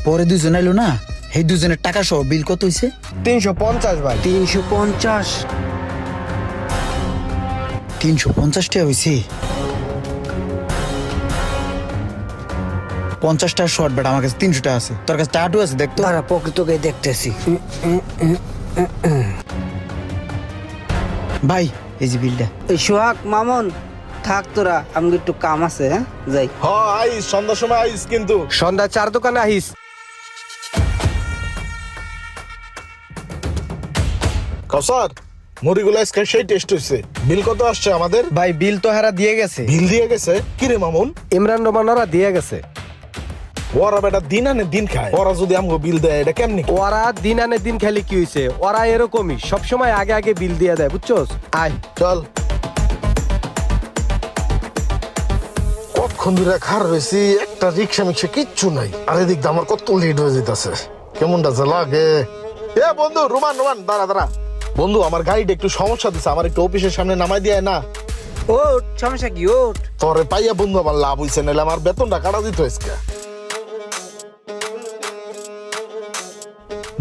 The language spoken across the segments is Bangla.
পরে দুজন আইলো না, এই দুজনের টাকা সহ বিল কত হইছে? 350 ভাই। 350? 350 টাকা হইছে। 50 টাকা শর্ট, বেটা আমার কাছে 300 টাকা আছে। তোর কাছে টাটু আছে দেখতো? তারা প্রকৃতকে দেখতেছি। ভাই এই যে বিলটা। এই সোহাগ, মামুন, থাক তোরা, আমি একটু কাম আছে, হ্যাঁ যাই। আইস সন্ধ্যার সময় আইস কিন্তু। সন্ধ্যা 4 দোকানে আহিস। কাউসার, মুড়িগুলো আজকে সেই টেস্ট হইছে। বিল কত আসছে আমাদের? ভাই বিল তো হারা দিয়ে গেছে। বিল দিয়ে গেছে? কি রে মামুন? ইমরান রহমানরা দিয়ে গেছে। ওরা বেটা দিন আনে দিন খায়, ওরা যদি আমগো বিল দেয় এটা কেমনি? ওরা দিন আনে দিন খেলে কি হইছে, ওরা এরকমই সবসময় আগে আগে বিল দিয়ে দেয়, বুঝছস? আয় চল। কতক্ষণ ধরে খার রয়েছি, একটা রিক্সা মিক্সা কিচ্ছু নাই। আর এদিক দিয়ে আমার কত লেট হয়ে যেতেছে, কেমনটা যে লাগে। এ বন্ধু, রোমান রোমান দাঁড়া দাঁড়া। বন্ধু, আমার গাড়িটা একটু সমস্যা দিছে, আমার একটু অফিসের সামনে নামাই দিয়ে না। ওঠ, সমস্যা কি? ওঠ। তোরে পাইয়া বন্ধু আমার লাভ হইছে, নাহলে আমার বেতনটা কাটা দিত আজকে।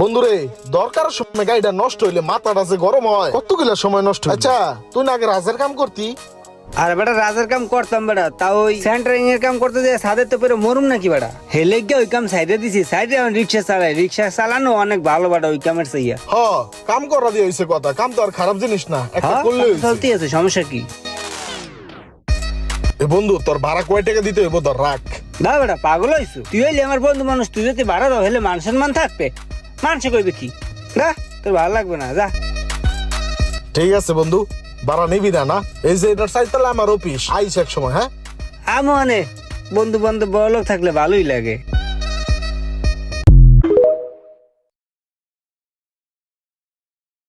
বন্ধুরে, দরকার সময় গাড়িটা নষ্ট হইলে মাথাটা যে গরম হয়, কতগুলা সময় নষ্ট হয়। আচ্ছা, তুই না আগে রাজের কাম করতি? আর বেটা রাজের কাম করতাম বেটা, তাও ওই সেন্টারিং এর কাম করতে যায় সাদের তো পেরে মরুম নাকি বেটা। হেলে গিয়ে ওই কাম সাইডে দিছি, সাইডে আমি রিক্সা চালাই। রিক্সা চালানো অনেক ভালো বেটা, ওই কামের চাইয়া। হ, কাম করা দিয়ে হইছে কথা, কাম তো আর খারাপ জিনিস না, একটা হ্যাঁ, করলে হইছে। চলতেই আছে, সমস্যা কি? এ বন্ধু, তোর ভাড়া কয় টাকা দিতে হইব? তোর রাখ। না বেটা, পাগল হইছো তুই? হইলে আমার বন্ধু মানুষ, তুই যদি বাড়া দাও হলে মান সম্মান থাকবে। মানুষে কইবে কি? না, তোর ভালো লাগবে না, যা। ঠিক আছে বন্ধু, ভাড়া নিবি না? না, এই যে এটার সাইজ তাহলে আমার অফিস আইস এক সময়। হ্যাঁ, আমি মানে বন্ধু বান্ধব বড় লোক থাকলে ভালোই লাগে।